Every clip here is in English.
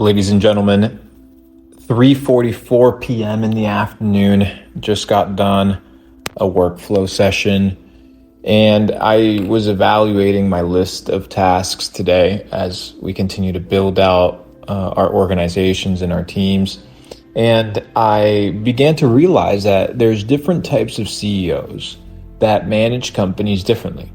Ladies and gentlemen, 3:44 p.m. in the afternoon, just got done a workflow session, and I was evaluating my list of tasks today as we continue to build out our organizations and our teams. And I began to realize that there's different types of CEOs that manage companies differently.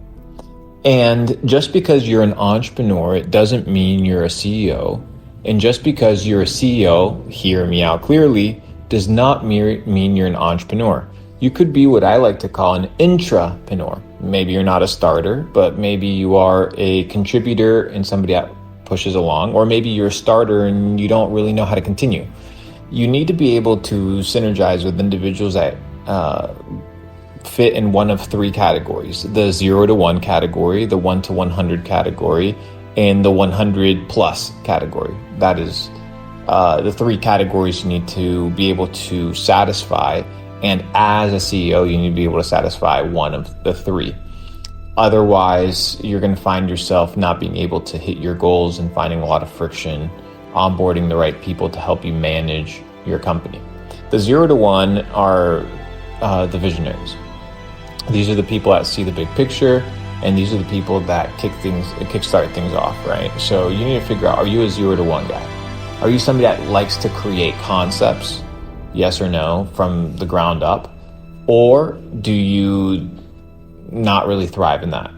And just because you're an entrepreneur, it doesn't mean you're a CEO. And just because you're a CEO, hear me out clearly, does not mean you're an entrepreneur. You could be what I like to call an intrapreneur. Maybe you're not a starter, but maybe you are a contributor and somebody that pushes along, or maybe you're a starter and you don't really know how to continue. You need to be able to synergize with individuals that fit in one of three categories: the 0 to 1 category, the 1 to 100 category, and the 100 plus category. That is the three categories you need to be able to satisfy. And as a CEO, you need to be able to satisfy one of the three. Otherwise, you're going to find yourself not being able to hit your goals and finding a lot of friction onboarding the right people to help you manage your company. The 0 to 1 are the visionaries. These are the people that see the big picture, and these are the people that kickstart things off, right? So you need to figure out, are you a 0 to 1 guy? Are you somebody that likes to create concepts, yes or no, from the ground up? Or do you not really thrive in that?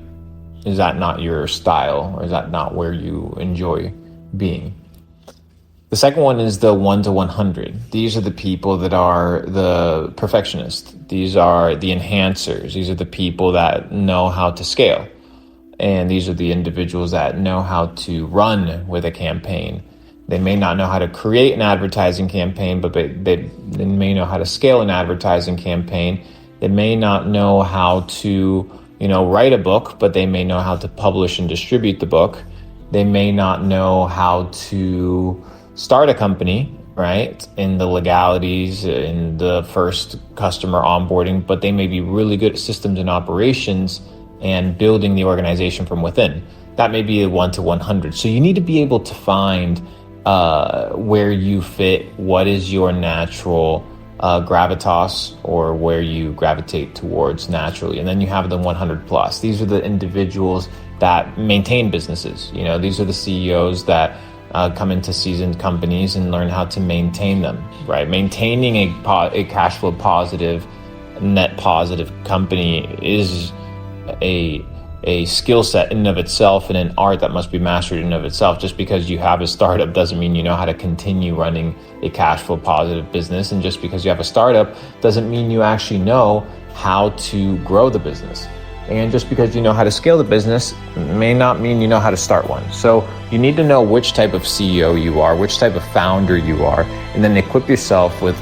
Is that not your style, or is that not where you enjoy being? The second one is the 1 to 100. These are the people that are the perfectionists. These are the enhancers. These are the people that know how to scale. And these are the individuals that know how to run with a campaign. They may not know how to create an advertising campaign, but they may know how to scale an advertising campaign. They may not know how to, write a book, but they may know how to publish and distribute the book. They may not know how to start a company, right, in the legalities, in the first customer onboarding, but they may be really good at systems and operations and building the organization from within. That may be a 1 to 100. So you need to be able to find where you fit, what is your natural gravitas, or where you gravitate towards naturally. And then you have the 100 plus. These are the individuals that maintain businesses. These are the CEOs that come into seasoned companies and learn how to maintain them, right? Maintaining a cash flow positive, net positive company is a skill set in and of itself, and an art that must be mastered in and of itself. Just because you have a startup doesn't mean you know how to continue running a cash flow positive business. And just because you have a startup doesn't mean you actually know how to grow the business. And just because you know how to scale the business may not mean you know how to start one. So you need to know which type of CEO you are, which type of founder you are, and then equip yourself with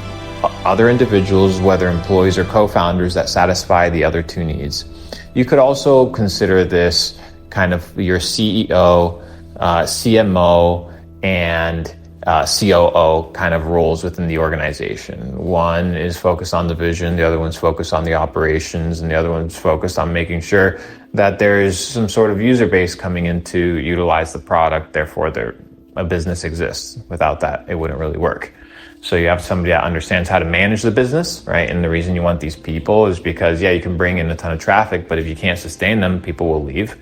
other individuals, whether employees or co-founders, that satisfy the other two needs. You could also consider this kind of your CEO, CMO, and COO kind of roles within the organization. One is focused on the vision, the other one's focused on the operations, and the other one's focused on making sure that there's some sort of user base coming in to utilize the product. Therefore, a business exists. Without that, it wouldn't really work. So you have somebody that understands how to manage the business, right? And the reason you want these people is because, you can bring in a ton of traffic, but if you can't sustain them, people will leave.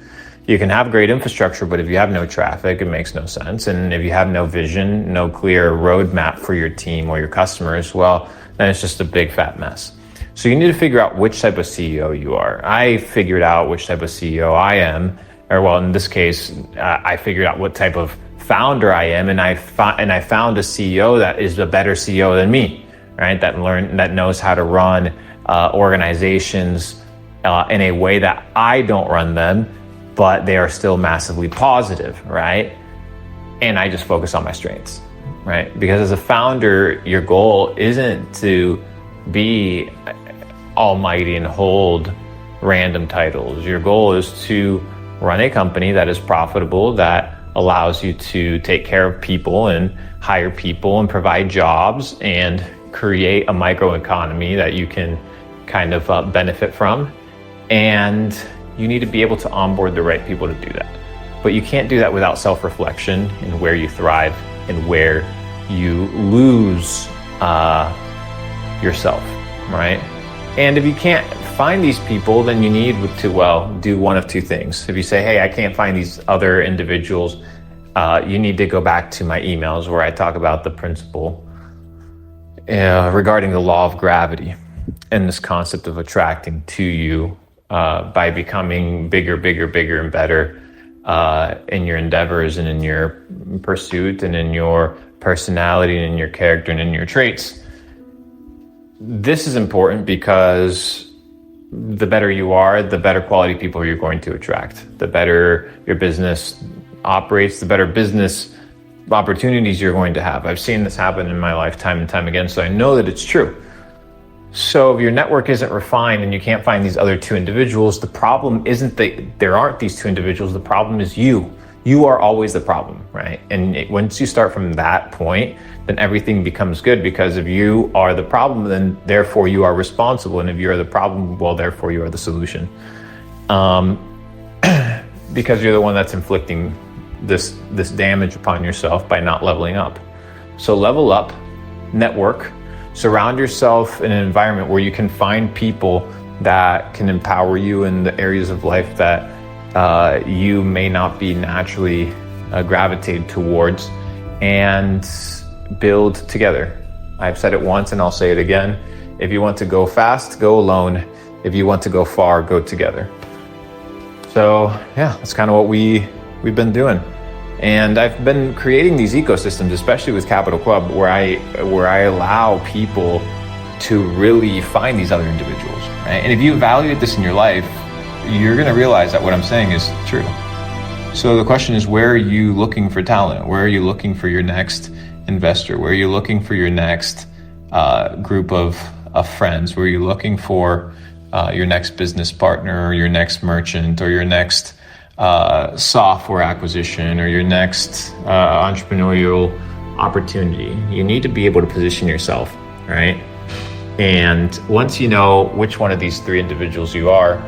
You can have great infrastructure, but if you have no traffic, it makes no sense. And if you have no vision, no clear roadmap for your team or your customers, well, then it's just a big fat mess. So you need to figure out which type of CEO you are. I figured out which type of CEO I am, in this case, I figured out what type of founder I am, and I found a CEO that is a better CEO than me, right? That knows how to run organizations in a way that I don't run them, but they are still massively positive, right? And I just focus on my strengths, right? Because as a founder, your goal isn't to be almighty and hold random titles. Your goal is to run a company that is profitable, that allows you to take care of people and hire people and provide jobs and create a microeconomy that you can kind of benefit from. And you need to be able to onboard the right people to do that. But you can't do that without self-reflection and where you thrive and where you lose yourself, right? And if you can't find these people, then you need to, do one of two things. If you say, hey, I can't find these other individuals, you need to go back to my emails where I talk about the principle regarding the law of gravity and this concept of attracting to you by becoming bigger, and better in your endeavors and in your pursuit and in your personality and in your character and in your traits. This is important because the better you are, the better quality people you're going to attract. The better your business operates, the better business opportunities you're going to have. I've seen this happen in my life time and time again, so I know that it's true. So if your network isn't refined and you can't find these other two individuals, the problem isn't that there aren't these two individuals, the problem is you. You are always the problem, right? And once you start from that point, then everything becomes good, because if you are the problem, then therefore you are responsible. And if you are the problem, well, therefore you are the solution. Because you're the one that's inflicting this damage upon yourself by not leveling up. So level up, network, surround yourself in an environment where you can find people that can empower you in the areas of life that you may not be naturally gravitated towards, and build together. I've said it once and I'll say it again. If you want to go fast, go alone. If you want to go far, go together. So yeah, that's kind of what we've been doing. And I've been creating these ecosystems, especially with Capital Club, where I allow people to really find these other individuals, right? And if you evaluate this in your life, you're going to realize that what I'm saying is true. So the question is, where are you looking for talent? Where are you looking for your next investor? Where are you looking for your next group of friends? Where are you looking for your next business partner, or your next merchant, or your next software acquisition, or your next entrepreneurial opportunity? You need to be able to position yourself, right? And once you know which one of these three individuals you are,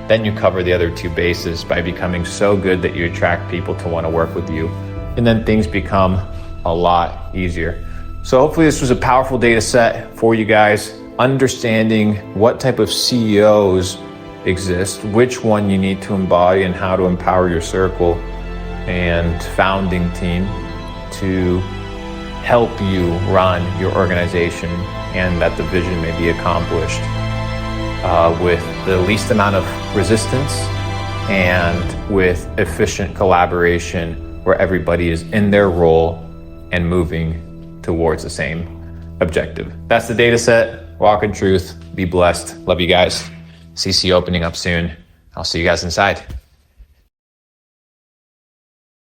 then you cover the other two bases by becoming so good that you attract people to want to work with you. And then things become a lot easier. So hopefully this was a powerful data set for you guys, understanding what type of CEOs exist, which one you need to embody, and how to empower your circle and founding team to help you run your organization, and that the vision may be accomplished with the least amount of resistance and with efficient collaboration, where everybody is in their role and moving towards the same objective. That's the data set. Walk in truth. Be blessed. Love you guys. CC opening up soon. I'll see you guys inside.